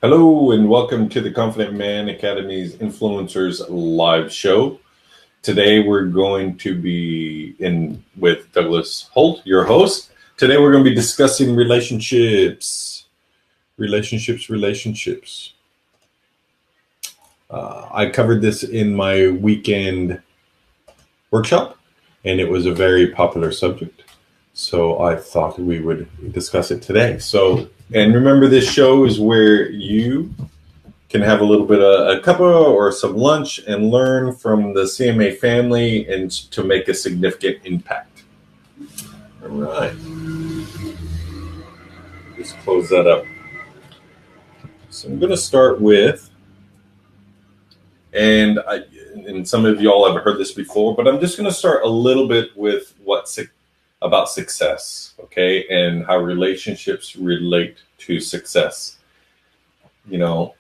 Hello and welcome to the Confident Man Academy's Influencers Live Show. Today we're going to be in with Douglas Holt, your host. Today we're going to be discussing relationships. I covered this in my weekend workshop, and it was a very popular subject. So I thought we would discuss it today. And remember, this show is where you can have a little bit of a cuppa or some lunch and learn from the CMA family and to make a significant impact. All right. Just close that up. So I'm going to start with, and some of y'all have heard this before, but I'm just going to start a little bit with about success, okay, and how relationships relate to success. You know,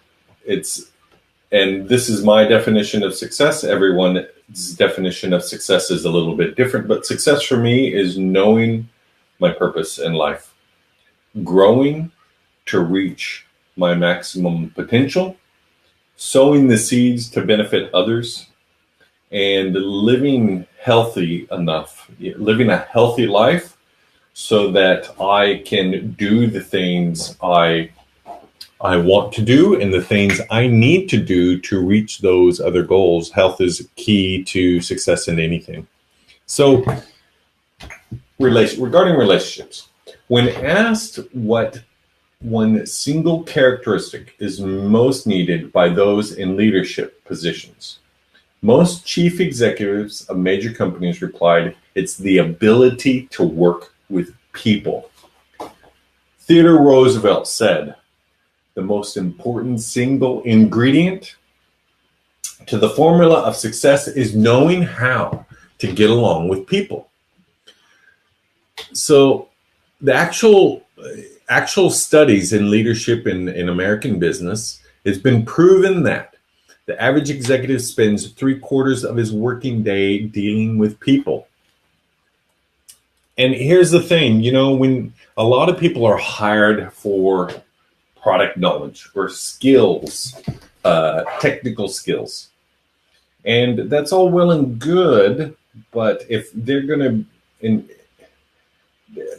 and this is my definition of success. Everyone's definition of success is a little bit different, but success for me is knowing my purpose in life, growing to reach my maximum potential, sowing the seeds to benefit others, and living living a healthy life so that I can do the things I want to do and the things I need to do to reach those other goals. Health is key to success in anything. So, regarding relationships, when asked what one single characteristic is most needed by those in leadership positions, most chief executives of major companies replied, it's the ability to work with people. Theodore Roosevelt said, the most important single ingredient to the formula of success is knowing how to get along with people. So the actual studies in leadership in American business, it's been proven that the average executive spends 3/4 of his working day dealing with people. And here's the thing, when a lot of people are hired for product knowledge or skills, technical skills, and that's all well and good, but if they're going to,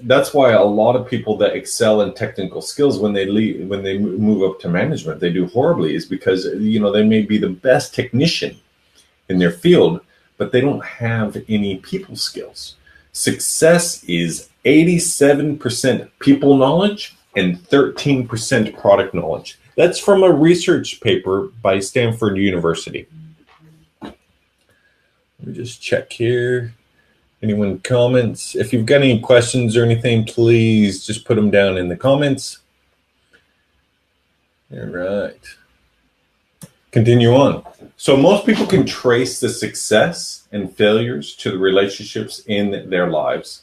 that's why a lot of people that excel in technical skills, when they move up to management, they do horribly, is because they may be the best technician in their field, but they don't have any people skills. Success is 87% people knowledge and 13% product knowledge. That's from a research paper by Stanford University. Let me just check here. Anyone comments? If you've got any questions or anything, please just put them down in the comments. All right. Continue on. So most people can trace the success and failures to the relationships in their lives.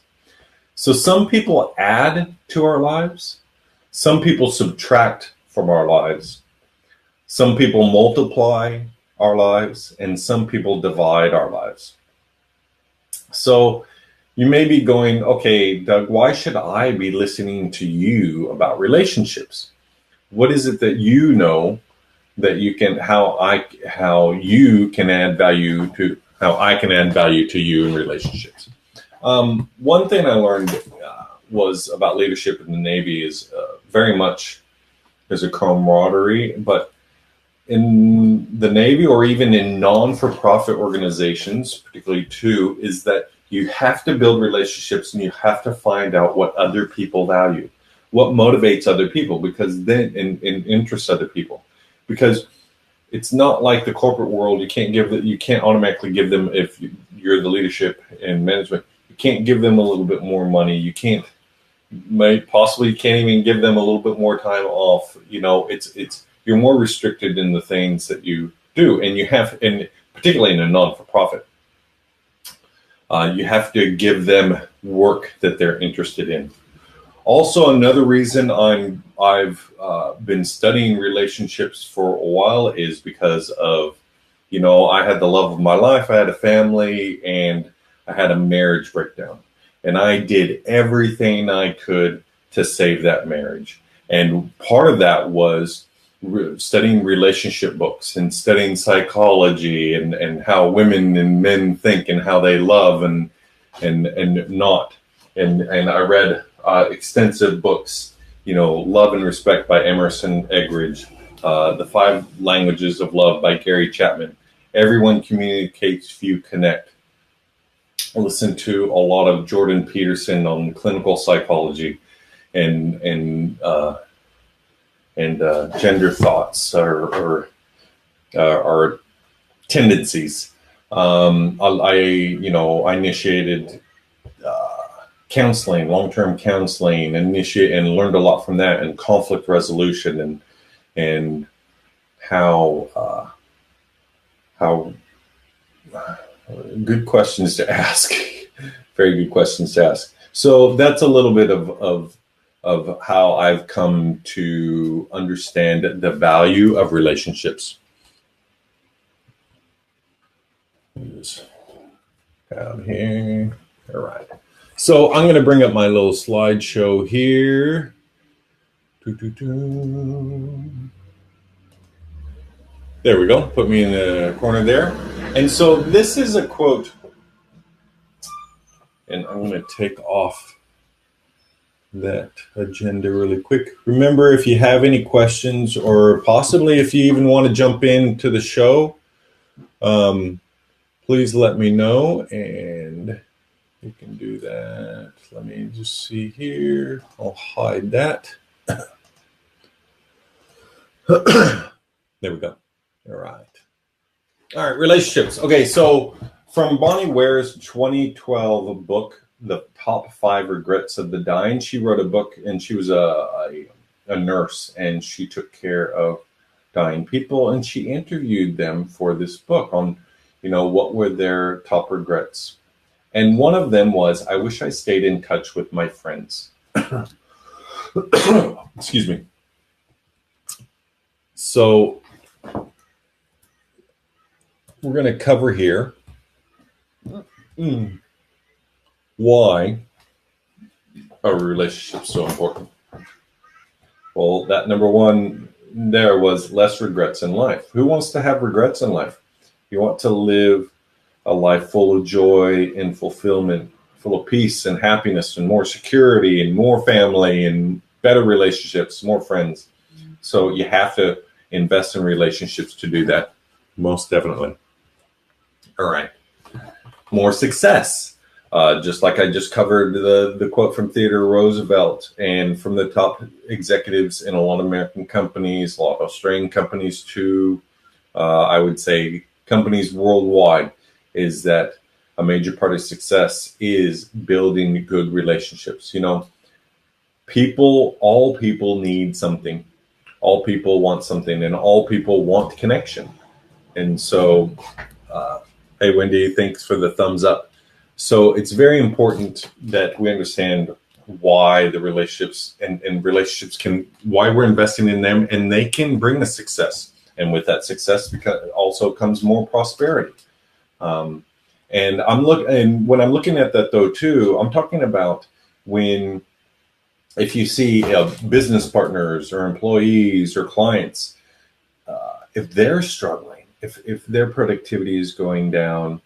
So some people add to our lives. Some people subtract from our lives. Some people multiply our lives, and some people divide our lives. So you may be going, okay, Doug, why should I be listening to you about relationships? What is it that you know that you can, how you can add value to, how I can add value to you in relationships? One thing I learned was about leadership in the Navy is very much there's a camaraderie, but in the Navy or even in non-for-profit organizations, particularly too, is that you have to build relationships and you have to find out what other people value, what motivates other people, because then and interests other people. Because it's not like the corporate world. You can't automatically give them, if you're the leadership and management, you can't give them a little bit more money. You can't even give them a little bit more time off. You're more restricted in the things that you do, and particularly in a non-for-profit, you have to give them work that they're interested in. Also, another reason I've been studying relationships for a while is because of, I had the love of my life, I had a family, and I had a marriage breakdown, and I did everything I could to save that marriage. And part of that was studying relationship books and studying psychology and how women and men think and how they love and not. And I read extensive books, Love and Respect by Emerson Eggridge, The 5 Languages of Love by Gary Chapman. Everyone communicates, few connect. I listened to a lot of Jordan Peterson on clinical psychology and gender thoughts or tendencies. I initiated counseling, long-term counseling, and learned a lot from that, and conflict resolution and how good questions to ask. Very good questions to ask. So that's a little bit of how I've come to understand the value of relationships. Down here. All right. So I'm going to bring up my little slideshow here. There we go. Put me in the corner there. And so this is a quote, and I'm going to take off that agenda really quick. Remember, if you have any questions, or possibly if you even want to jump into the show, please let me know, and you can do that. Let me just see here. I'll hide that. There we go. All right. All right, relationships. Okay, so from Bonnie Ware's 2012 book, The Top 5 Regrets of the Dying, she wrote a book, and she was a nurse, and she took care of dying people, and she interviewed them for this book on, what were their top regrets. And one of them was, I wish I stayed in touch with my friends. Excuse me. So we're going to cover here why are relationships so important. Well, that number one there was less regrets in life. Who wants to have regrets in life? You want to live a life full of joy and fulfillment, full of peace and happiness and more security and more family and better relationships, more friends. So you have to invest in relationships to do that. Most definitely. All right. More success. Just like I just covered the quote from Theodore Roosevelt and from the top executives in a lot of American companies, a lot of Australian companies too, I would say companies worldwide, is that a major part of success is building good relationships. All people need something. All people want something, and all people want connection. And so, hey, Wendy, thanks for the thumbs up. So it's very important that we understand why the relationships and relationships why we're investing in them, and they can bring us success. And with that success also comes more prosperity. And when I'm looking at that though too, I'm talking about if you see business partners or employees or clients, if they're struggling, if their productivity is going down,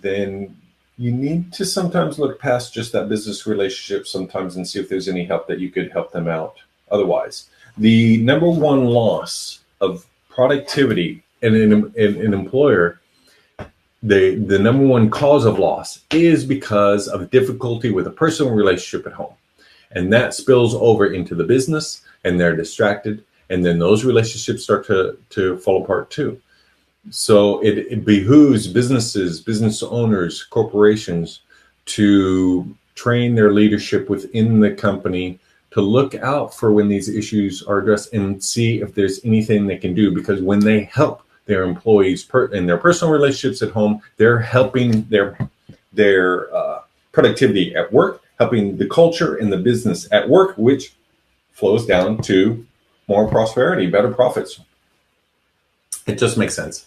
then you need to sometimes look past just that business relationship sometimes and see if there's any help that you could help them out. Otherwise, the number one loss of productivity in an employer, the number one cause of loss is because of difficulty with a personal relationship at home. And that spills over into the business, and they're distracted. And then those relationships start to fall apart too. So it behooves businesses, business owners, corporations to train their leadership within the company to look out for when these issues are addressed and see if there's anything they can do. Because when they help their employees in their personal relationships at home, they're helping their productivity at work, helping the culture in the business at work, which flows down to more prosperity, better profits. It just makes sense.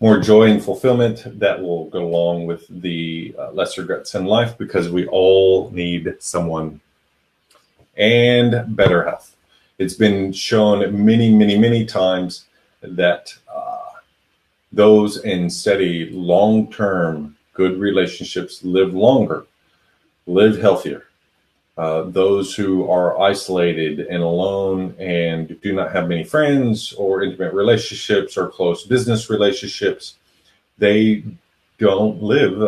More joy and fulfillment, that will go along with the less regrets in life, because we all need someone. And better health. It's been shown many, many, many times that those in steady, long-term, good relationships live longer, live healthier. Those who are isolated and alone and do not have many friends or intimate relationships or close business relationships, they don't live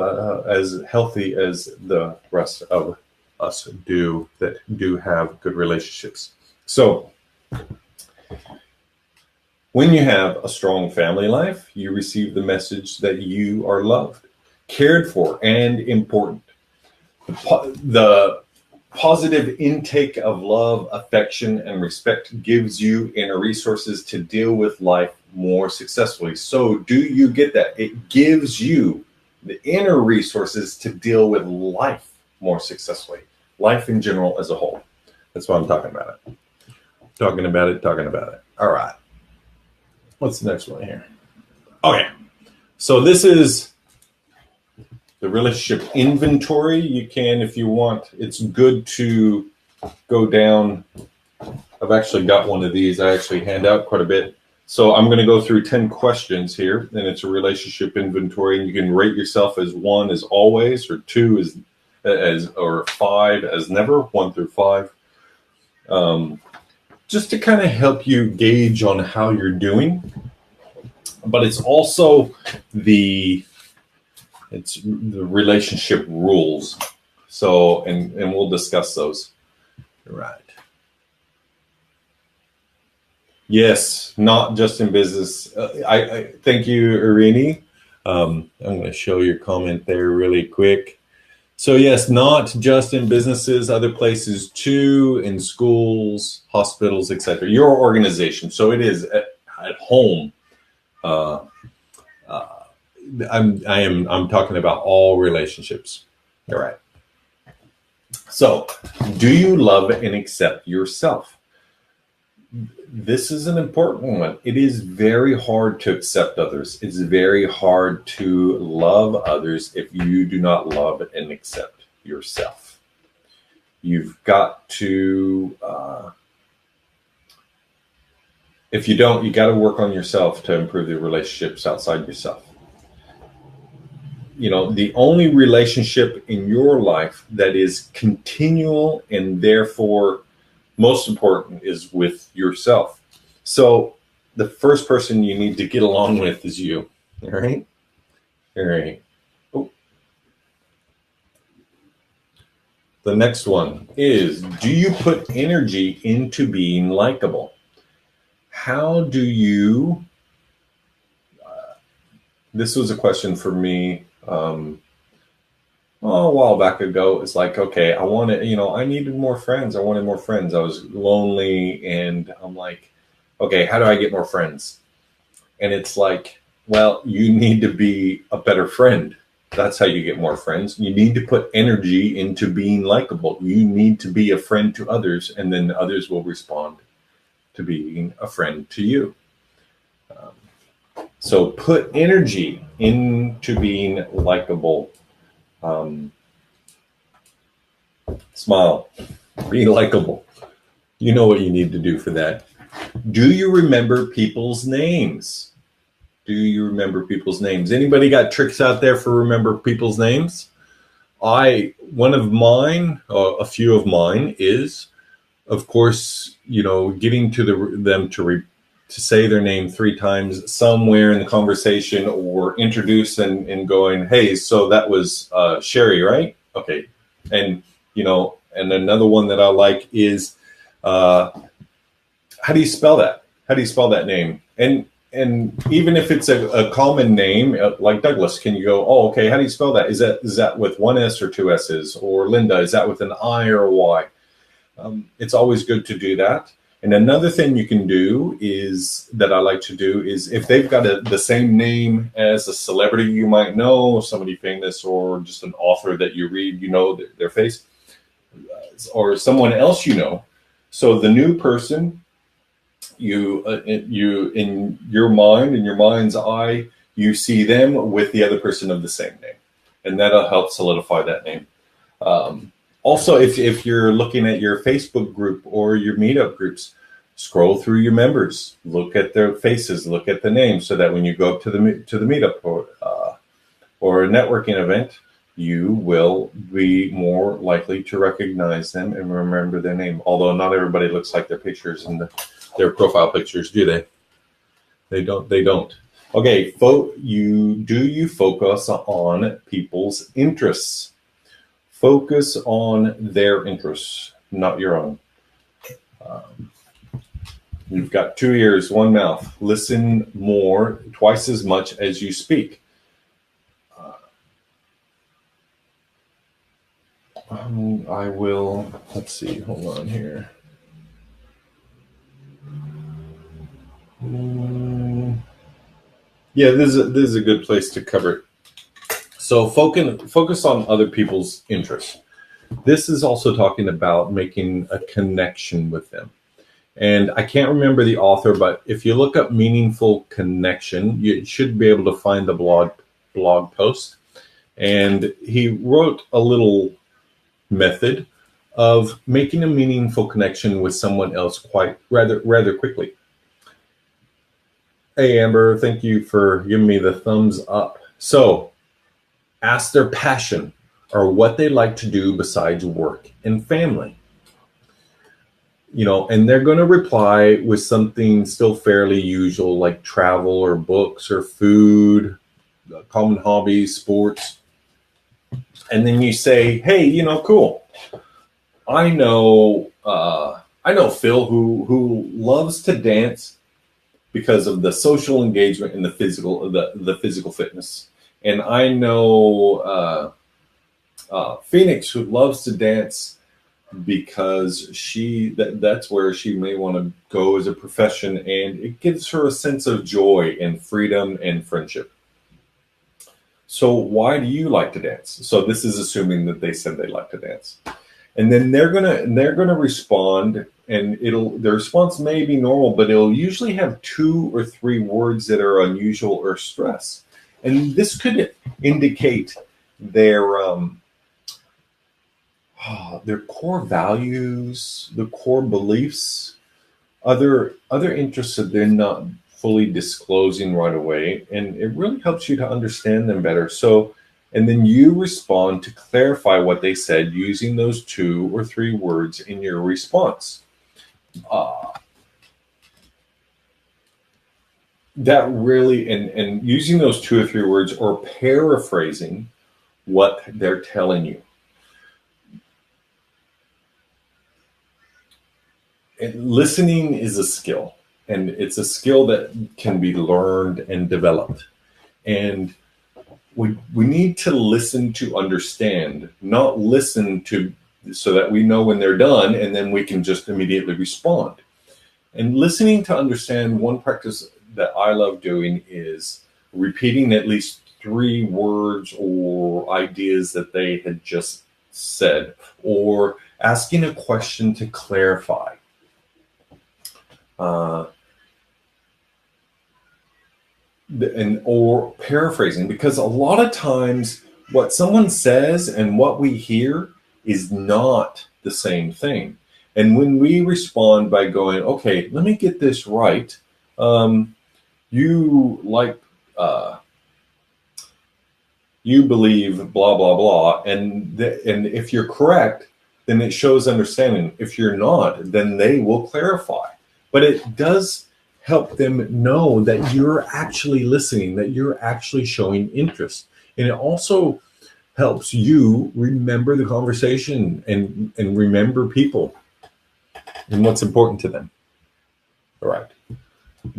as healthy as the rest of us do that do have good relationships. So when you have a strong family life, you receive the message that you are loved, cared for, and important. The positive intake of love, affection, and respect gives you inner resources to deal with life more successfully. So do you get that? It gives you the inner resources to deal with life more successfully. Life in general as a whole. That's what I'm talking about. Talking about it. All right. What's the next one here? Okay. So this is the relationship inventory. You can, if you want, it's good to go down. I've actually got one of these. I actually hand out quite a bit. So I'm going to go through 10 questions here, and it's a relationship inventory. And you can rate yourself as 1 as always, or 2 as or 5 as never, 1 through 5. Just to kind of help you gauge on how you're doing. But it's also the relationship rules. So, and we'll discuss those. Right. Yes, not just in business. I thank you, Irini. I'm going to show your comment there really quick. So yes, not just in businesses, other places too, in schools, hospitals, etc. Your organization. So it is at home. I'm talking about all relationships. All right. So, do you love and accept yourself? This is an important one. It is very hard to accept others. It's very hard to love others if you do not love and accept yourself. You've got to, if you don't, you got to work on yourself to improve the relationships outside yourself. You know, the only relationship in your life that is continual and therefore most important is with yourself. So the first person you need to get along with is you. All right. All right. Oh. The next one is, do you put energy into being likable? How do you, this was a question for me a while back ago. It's like, okay, I wanted, I needed more friends. I wanted more friends. I was lonely, and I'm like, okay, how do I get more friends? And it's like, well, you need to be a better friend. That's how you get more friends. You need to put energy into being likable. You need to be a friend to others, and then others will respond to being a friend to you. So put energy into being likable. Smile, be likable. You know what you need to do for that. Do you remember people's names? Do you remember people's names? Anybody got tricks out there for remember people's names? One of mine, a few of mine is, of course, getting to them to say their name 3 times somewhere in the conversation, or introduce and going, hey, so that was Sherry, right? Okay. And, and another one that I like is, how do you spell that? How do you spell that name? And even if it's a common name, like Douglas, can you go, oh, okay, how do you spell that? Is that with 1 S or 2 S's? Or Linda, is that with an I or a Y? It's always good to do that. And another thing you can do is, that I like to do, is if they've got the same name as a celebrity you might know, somebody famous, or just an author that you read, their face, or someone else So the new person, you in your mind, in your mind's eye, you see them with the other person of the same name, and that'll help solidify that name. Also, if you're looking at your Facebook group or your meetup groups, Scroll through your members, look at their faces, look at the names, so that when you go up to the meetup or a networking event, you will be more likely to recognize them and remember their name. Although not everybody looks like their pictures and their profile pictures, do they? They don't. They don't. Okay, you focus on people's interests? Focus on their interests, not your own. You've got 2 ears, 1 mouth. Listen more, twice as much as you speak. I will, let's see, hold on here. Yeah, this is a good place to cover it. So focus on other people's interests. This is also talking about making a connection with them. And I can't remember the author, but if you look up meaningful connection, you should be able to find the blog post. And he wrote a little method of making a meaningful connection with someone else rather quickly. Hey, Amber, thank you for giving me the thumbs up. So ask their passion or what they like to do besides work and family. And they're going to reply with something still fairly usual, like travel or books or food, common hobbies, sports. And then you say, hey, cool. I know Phil who loves to dance because of the social engagement and the physical fitness. And I know Phoenix who loves to dance because that's where she may want to go as a profession, and it gives her a sense of joy and freedom and friendship. So why do you like to dance? So this is assuming that they said they like to dance. And then they're gonna respond, and their response may be normal, but it'll usually have 2 or 3 words that are unusual or stress. And this could indicate their core values, the core beliefs, other interests that they're not fully disclosing right away, and it really helps you to understand them better. So, and then you respond to clarify what they said using those 2 or 3 words in your response. That really, and using those 2 or 3 words or paraphrasing what they're telling you. And listening is a skill, and it's a skill that can be learned and developed. And we need to listen to understand, not listen to so that we know when they're done and then we can just immediately respond. And listening to understand, one practice that I love doing is repeating at least 3 words or ideas that they had just said, or asking a question to clarify. Or paraphrasing, because a lot of times what someone says and what we hear is not the same thing. And when we respond by going, okay, let me get this right. You believe blah, blah, blah. And if you're correct, then it shows understanding. If you're not, then they will clarify. But it does help them know that you're actually listening, that you're actually showing interest. And it also helps you remember the conversation and remember people and what's important to them. All right.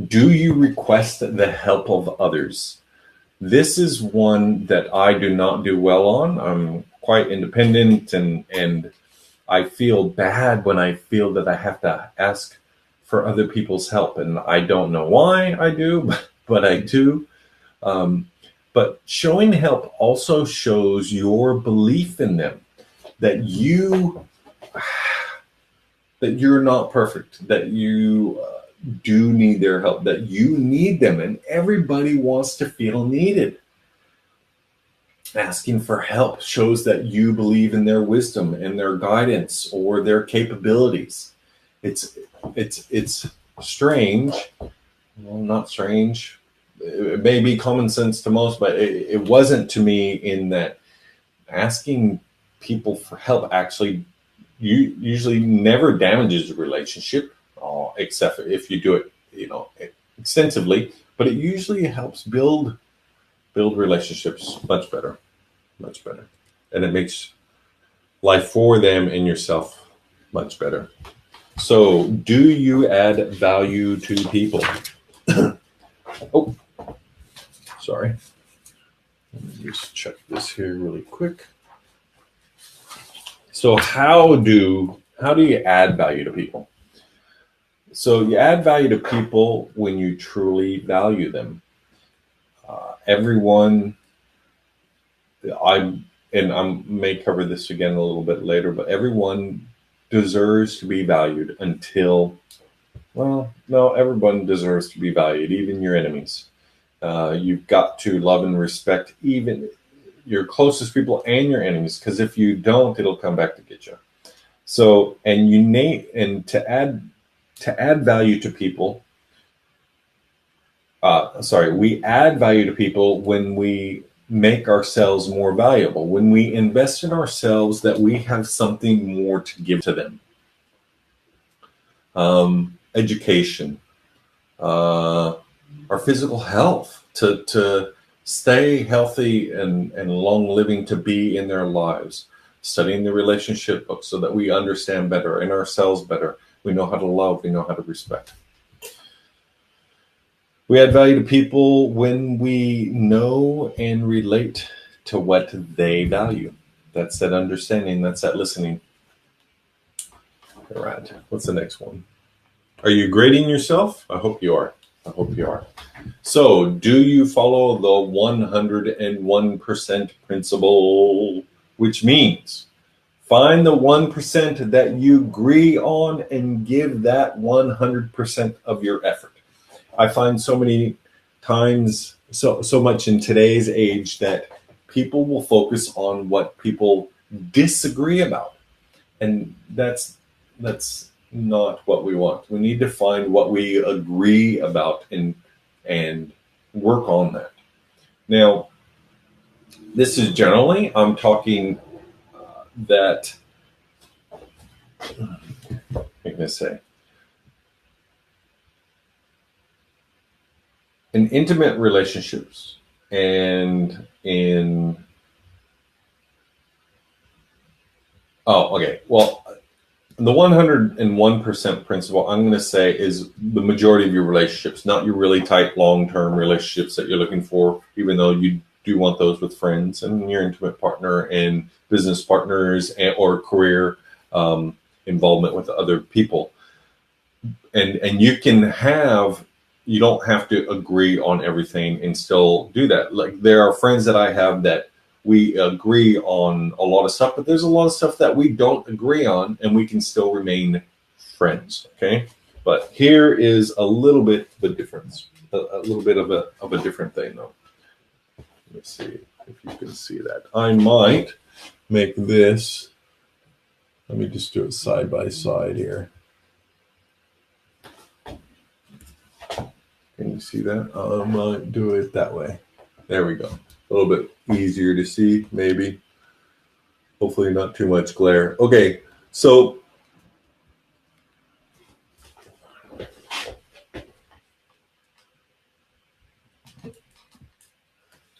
Do you request the help of others? This is one that I do not do well on. I'm quite independent, and I feel bad when I feel that I have to ask for other people's help, and I don't know why I do, but I do. But showing help also shows your belief in them, that you're not perfect, that you do need their help, that you need them, and everybody wants to feel needed. Asking for help shows that you believe in their wisdom and their guidance or their capabilities. it's strange. Well, not strange. It may be common sense to most, but it wasn't to me, in that asking people for help actually usually never damages a relationship, except if you do it, extensively. But it usually helps build relationships much better, and it makes life for them and yourself much better. So, do you add value to people? Oh, sorry. Let me just check this here really quick. So, how do you add value to people? So, you add value to people when you truly value them. Everyone, I may cover this again a little bit later, but everyone deserves to be valued until, well, no, everyone deserves to be valued, even your enemies. You've got to love and respect even your closest people and your enemies, because if you don't, it'll come back to get you. So, and to add value to people. We add value to people when we make ourselves more valuable, when we invest in ourselves, that we have something more to give to them. Education, our physical health, to stay healthy and long living, to be in their lives, studying the relationship book so that we understand better and ourselves better. We know how to love, we know how to respect. We add value to people when we know and relate to what they value. That's that understanding, that's that listening. All right, what's the next one? Are you grading yourself? I hope you are. So, do you follow the 101% principle, which means find the 1% that you agree on and give that 100% of your effort. I find so many times, so much in today's age, that people will focus on what people disagree about, and that's not what we want. We need to find what we agree about and work on that. Now, this is generally, I'm talking that, I'm going to say, in intimate relationships and in, the 101% principle, I'm going to say, is the majority of your relationships, not your really tight long-term relationships that you're looking for, even though you do want those with friends and your intimate partner and business partners or career involvement with other people. And you don't have to agree on everything and still do that. Like, there are friends that I have that we agree on a lot of stuff, but there's a lot of stuff that we don't agree on, and we can still remain friends. Okay. But here is a little bit of a difference, a little bit of a different thing though. Let's see if you can see that. I might make this, let me just do it side by side here. Can you see that? I might do it that way. There we go. A little bit easier to see, maybe. Hopefully not too much glare. Okay, so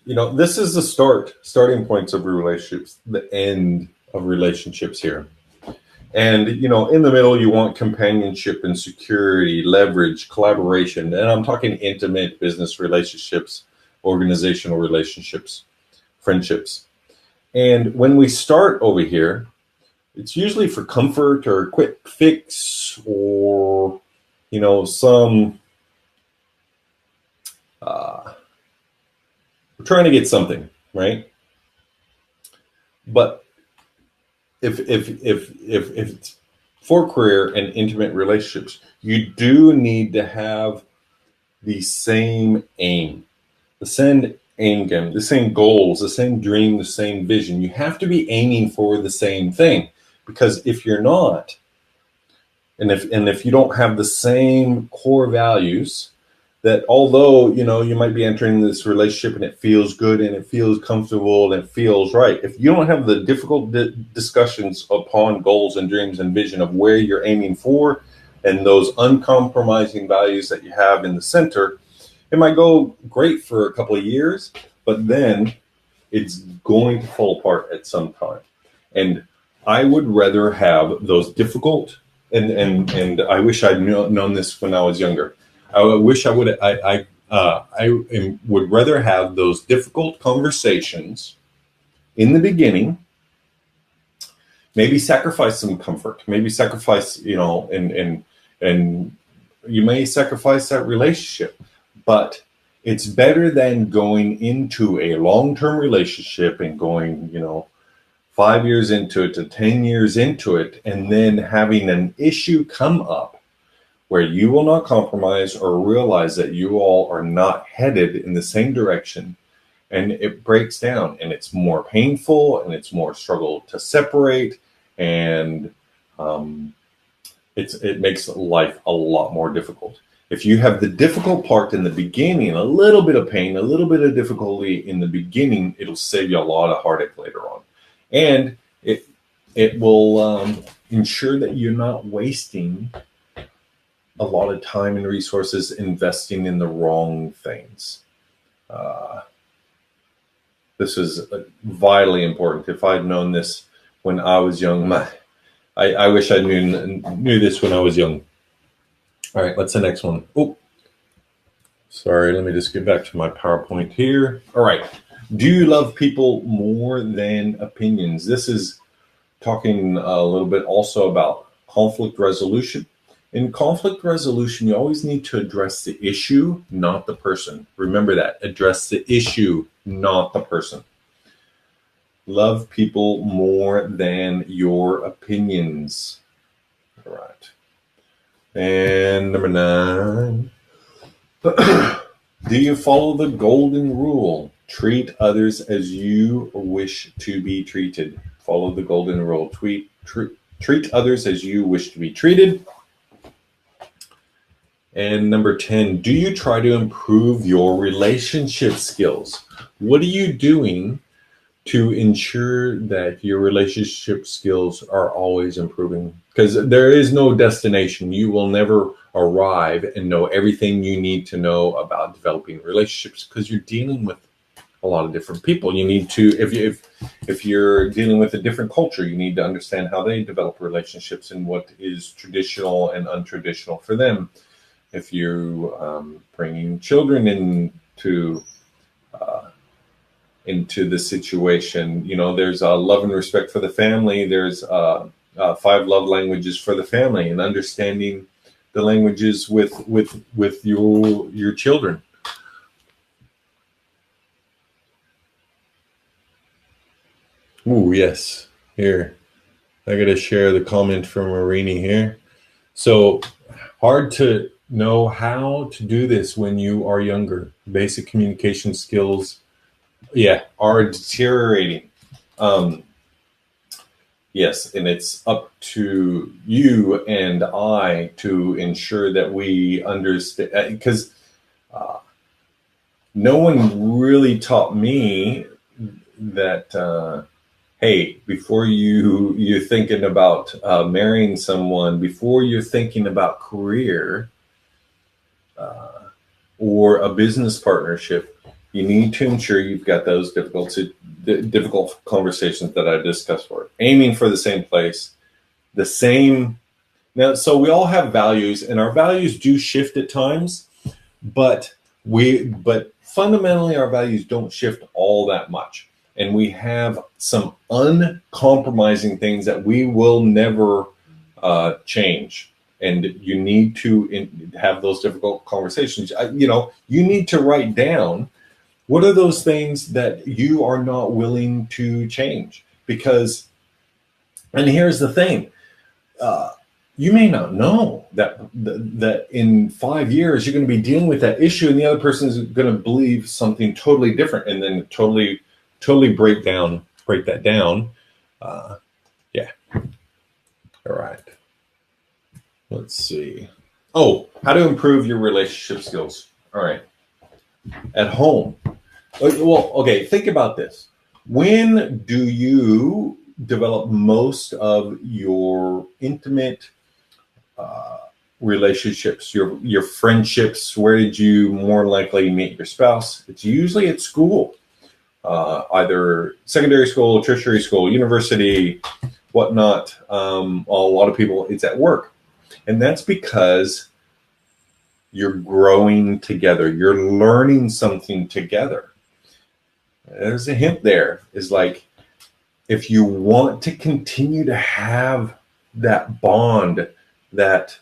this is the starting points of relationships, the end of relationships here. And, in the middle, you want companionship and security, leverage, collaboration. And I'm talking intimate business relationships, organizational relationships, friendships. And when we start over here, it's usually for comfort or quick fix or, some, we're trying to get something, right? But if it's for career and intimate relationships, you do need to have the same aim, the same aim game, the same goals, the same dream, the same vision. You have to be aiming for the same thing, because if you're not, And if you don't have the same core values, that although you might be entering this relationship and it feels good and it feels comfortable and it feels right, if you don't have the difficult discussions upon goals and dreams and vision of where you're aiming for, and those uncompromising values that you have in the center, it might go great for a couple of years, but then it's going to fall apart at some time. And I would rather have those difficult, and I wish I'd known this when I was younger. I wish I would. Would rather have those difficult conversations in the beginning. Maybe sacrifice some comfort. Maybe sacrifice, and you may sacrifice that relationship, but it's better than going into a long-term relationship and going, 5 years into it to 10 years into it, and then having an issue come up where you will not compromise or realize that you all are not headed in the same direction, and it breaks down, and it's more painful, and it's more struggle to separate, and it makes life a lot more difficult. If you have the difficult part in the beginning, a little bit of pain, a little bit of difficulty in the beginning, it'll save you a lot of heartache later on. And it will ensure that you're not wasting a lot of time and resources investing in the wrong things. This is vitally important. If I'd known this when I was young, I wish I knew this when I was young. All right, what's the next one? Oh, sorry, let me just get back to my PowerPoint here. All right. Do you love people more than opinions? This is talking a little bit also about conflict resolution. In conflict resolution, you always need to address the issue, not the person. Remember that. Address the issue, not the person. Love people more than your opinions. All right. And number 9. Do you follow the golden rule? Treat others as you wish to be treated. Follow the golden rule. Treat others as you wish to be treated. And number 10, do you try to improve your relationship skills? What are you doing to ensure that your relationship skills are always improving? Because there is no destination. You will never arrive and know everything you need to know about developing relationships, because you're dealing with a lot of different people. You need to, if you're dealing with a different culture, you need to understand how they develop relationships and what is traditional and untraditional for them. If you're bringing children into the situation, there's a love and respect for the family. There's 5 love languages for the family, and understanding the languages with your children. Ooh, yes. Here, I got to share the comment from Marini here. So hard to know how to do this when you are younger. Basic communication skills, are deteriorating. Yes, and it's up to you and I to ensure that we understand, because no one really taught me that, hey, before you're thinking about marrying someone, before you're thinking about career or a business partnership, you need to ensure you've got those difficult conversations that I discussed for. Aiming for the same place, the same. Now, so we all have values, and our values do shift at times, but fundamentally our values don't shift all that much. And we have some uncompromising things that we will never change. And you need to have those difficult conversations. You need to write down, what are those things that you are not willing to change? Because, and here's the thing, you may not know that in 5 years you're going to be dealing with that issue, and the other person is going to believe something totally different, and then totally break that down. All right. Let's see. Oh, how to improve your relationship skills. All right. At home. Well, okay, think about this. When do you develop most of your intimate uh, relationships, your friendships? Where did you more likely meet your spouse? It's usually at school, either secondary school, tertiary school, university, whatnot. A lot of people, it's at work. And that's because you're growing together, you're learning something together. There's a hint there, is like, if you want to continue to have that bond, that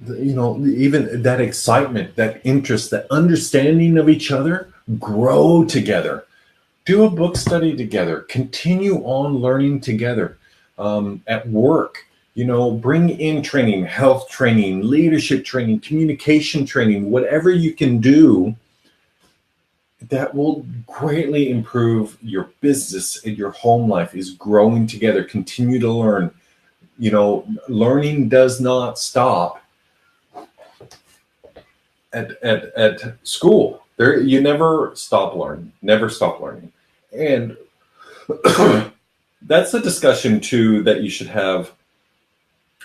even that excitement, that interest, that understanding of each other, grow together, do a book study together, continue on learning together. At work, bring in training, health training, leadership training, communication training, whatever you can do that will greatly improve your business and your home life, is growing together. Continue to learn. Learning does not stop at school. You never stop learning. Never stop learning. And that's a discussion too that you should have,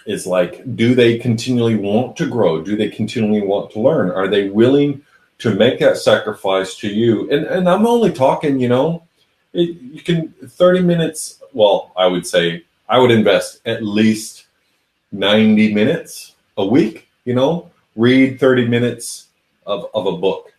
is like, do they continually want to grow? Do they continually want to learn? Are they willing to make that sacrifice to you? And I'm only talking, you can 30 minutes. Well, I would say I would invest at least 90 minutes a week, read 30 minutes of a book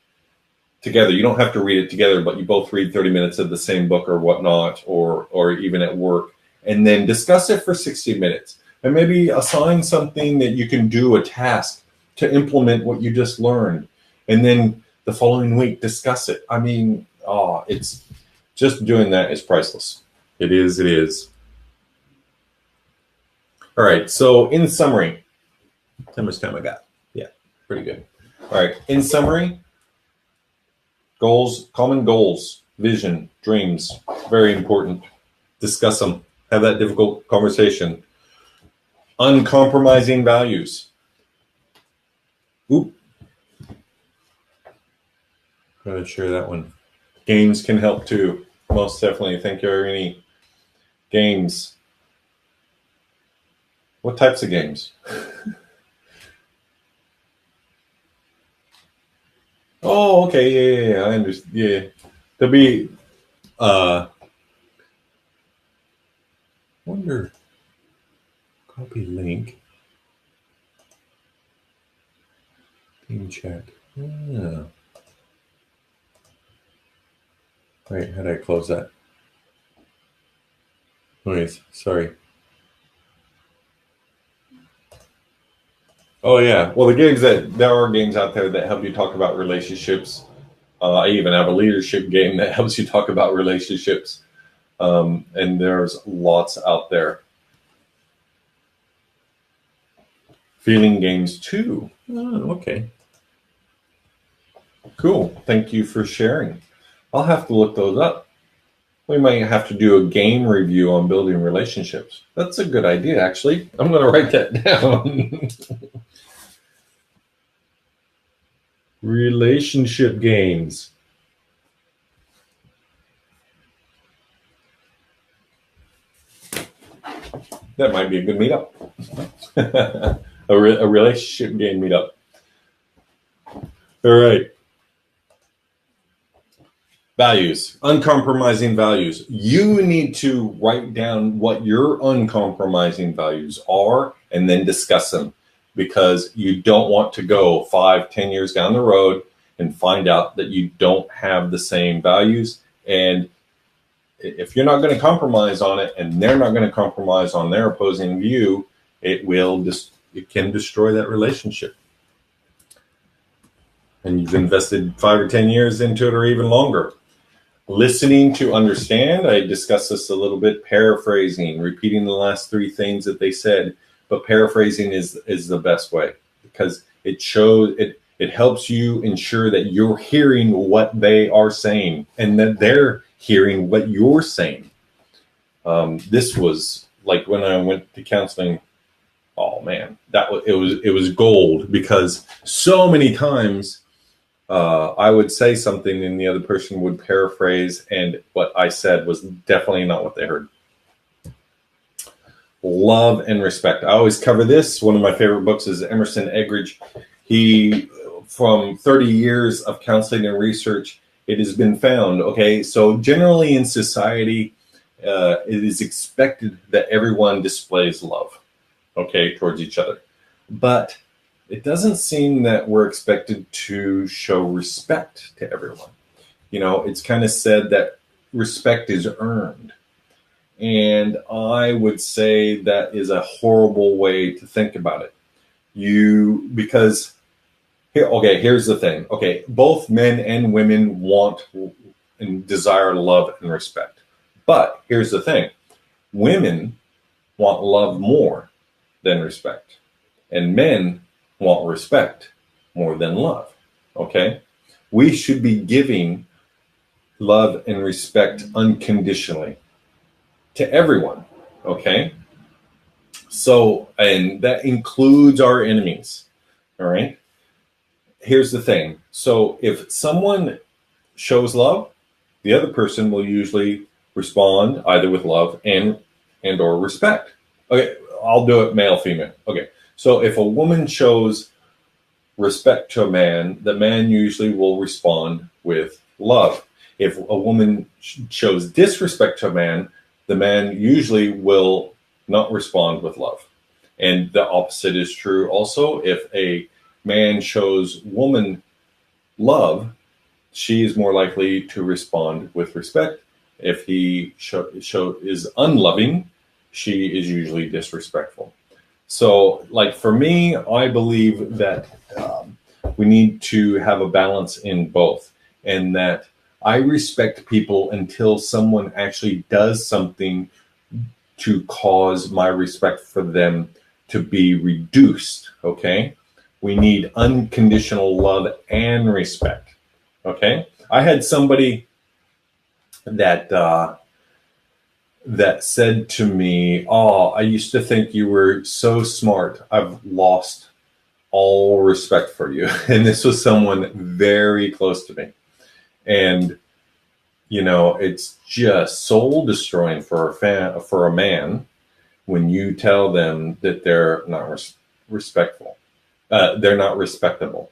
together. You don't have to read it together, but you both read 30 minutes of the same book or whatnot, or even at work, and then discuss it for 60 minutes. And maybe assign something that you can do, a task to implement what you just learned. And then the following week, discuss it. I mean, it's just doing that is priceless. It is. It is. All right. So in summary, how much time I got? Yeah, pretty good. All right. In summary, goals, common goals, vision, dreams, very important. Discuss them. Have that difficult conversation. Uncompromising values. Oop. Gotta share that one. Games can help too. Most definitely. Thank you, Irene. Games. What types of games? Oh, okay. Yeah. I understand. Yeah. There'll be, wonder, copy link. Team chat. Yeah. Wait, how did I close that? Anyways, sorry. Oh yeah. Well, there are games out there that help you talk about relationships. I even have a leadership game that helps you talk about relationships. And there's lots out there. Feeling games too. Oh, okay. Cool. Thank you for sharing. I'll have to look those up. We might have to do a game review on building relationships. That's a good idea, actually. I'm going to write that down. Relationship games. That might be a good meetup. a relationship game meetup. All right. Values, uncompromising values. You need to write down what your uncompromising values are and then discuss them, because you don't want to go 5-10 years down the road and find out that you don't have the same values. And if you're not going to compromise on it and they're not going to compromise on their opposing view, it can destroy that relationship. And you've invested 5 or 10 years into it, or even longer. Listening to understand. I discussed this a little bit. Paraphrasing, repeating the last 3 things that they said, but paraphrasing is the best way, because it helps you ensure that you're hearing what they are saying and that they're hearing what you're saying. This was like when I went to counseling, oh man, it was gold, because so many times I would say something and the other person would paraphrase, and what I said was definitely not what they heard. Love and respect. I always cover this. One of my favorite books is Emerson Eggridge. He, from 30 years of counseling and research, it has been found, okay, so generally in society, it is expected that everyone displays love, okay, towards each other. But it doesn't seem that we're expected to show respect to everyone. You know, it's kind of said that respect is earned. And I would say that is a horrible way to think about it. Because here, okay, here's the thing. Okay, both men and women want and desire love and respect. But here's the thing. Women want love more than respect. And men want respect more than love. Okay? We should be giving love and respect unconditionally to everyone. Okay? So, and that includes our enemies. All right? Here's the thing. So if someone shows love, the other person will usually respond either with love and or respect. Okay, I'll do it male, female. Okay, so if a woman shows respect to a man, the man usually will respond with love. If a woman shows disrespect to a man, the man usually will not respond with love. And the opposite is true also. If a man shows woman love, she is more likely to respond with respect. If he is unloving, she is usually disrespectful. So, like for me, I believe that we need to have a balance in both, and that I respect people until someone actually does something to cause my respect for them to be reduced. Okay, we need unconditional love and respect. Okay, I had somebody that that said to me, "Oh, I used to think you were so smart. I've lost all respect for you." And this was someone very close to me. And you know, it's just soul destroying for a man when you tell them that they're not respectful. They're not respectable.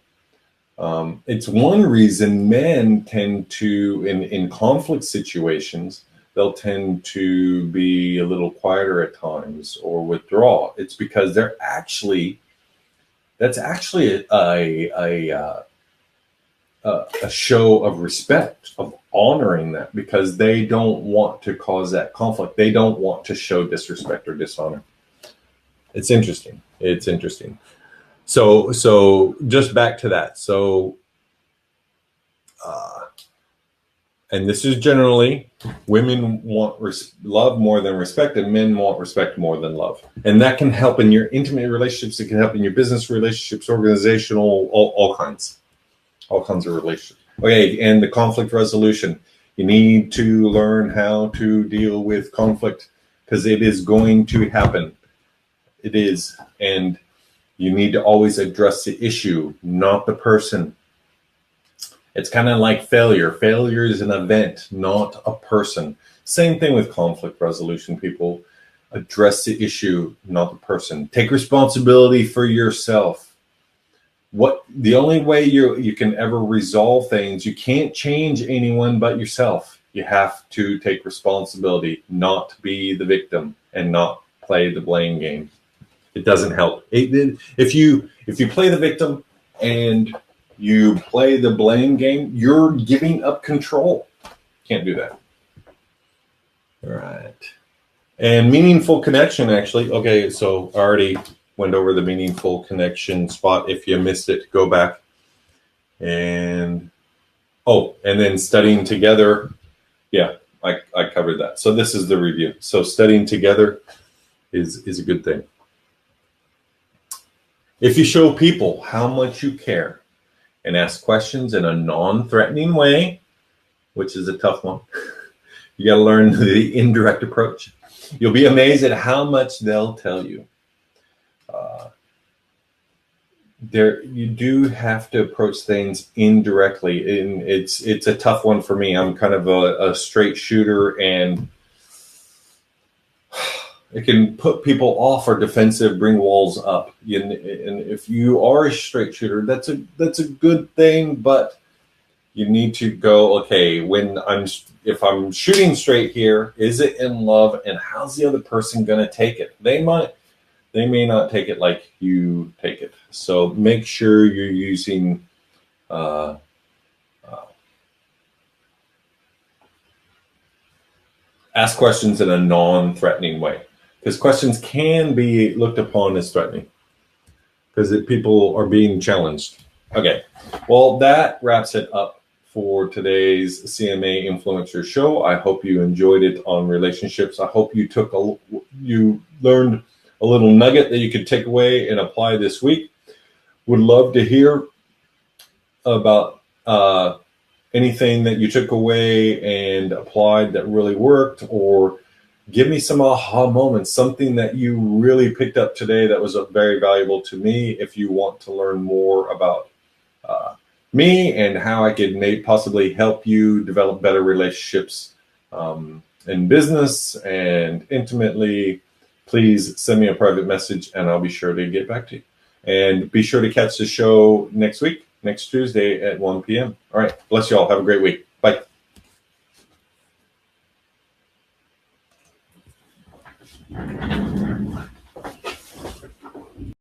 It's one reason men tend to, in conflict situations, they'll tend to be a little quieter at times or withdraw. It's because that's actually a show of respect, of honoring that, because they don't want to cause that conflict. They don't want to show disrespect or dishonor. It's interesting. It's interesting. So just back to that. So, and this is generally, women want love more than respect, and men want respect more than love. And that can help in your intimate relationships. It can help in your business relationships, organizational, all kinds of relationships. Okay, and the conflict resolution. You need to learn how to deal with conflict, because it is going to happen. It is. And you need to always address the issue, not the person. It's kind of like failure. Failure is an event, not a person. Same thing with conflict resolution. People address the issue, not the person. Take responsibility for yourself. The only way you can ever resolve things, you can't change anyone but yourself. You have to take responsibility, not be the victim, and not play the blame game. It doesn't help. If you play the victim and you play the blame game, you're giving up control. Can't do that. All right. And meaningful connection, actually. Okay, so I already went over the meaningful connection spot. If you missed it, go back. And then studying together. Yeah, I covered that. So this is the review. So studying together is a good thing. If you show people how much you care and ask questions in a non-threatening way, which is a tough one, you got to learn the indirect approach. You'll be amazed at how much they'll tell you. There, you do have to approach things indirectly, and it's a tough one for me. I'm kind of a straight shooter, and it can put people off or defensive, bring walls up. And if you are a straight shooter, that's a good thing, but you need to go, okay, if I'm shooting straight here, is it in love, and how's the other person going to take it? They may not take it like you take it. So make sure you're using ask questions in a non-threatening way, because questions can be looked upon as threatening because people are being challenged. Okay, well, that wraps it up for today's CMA Influencer Show. I hope you enjoyed it on relationships. I hope you learned a little nugget that you could take away and apply this week. Would love to hear about anything that you took away and applied that really worked, or give me some aha moments, something that you really picked up today that was very valuable to me. If you want to learn more about me and how I could possibly help you develop better relationships in business and intimately, please send me a private message and I'll be sure to get back to you. And be sure to catch the show next week, next Tuesday at 1 p.m. All right. Bless you all. Have a great week. Bye.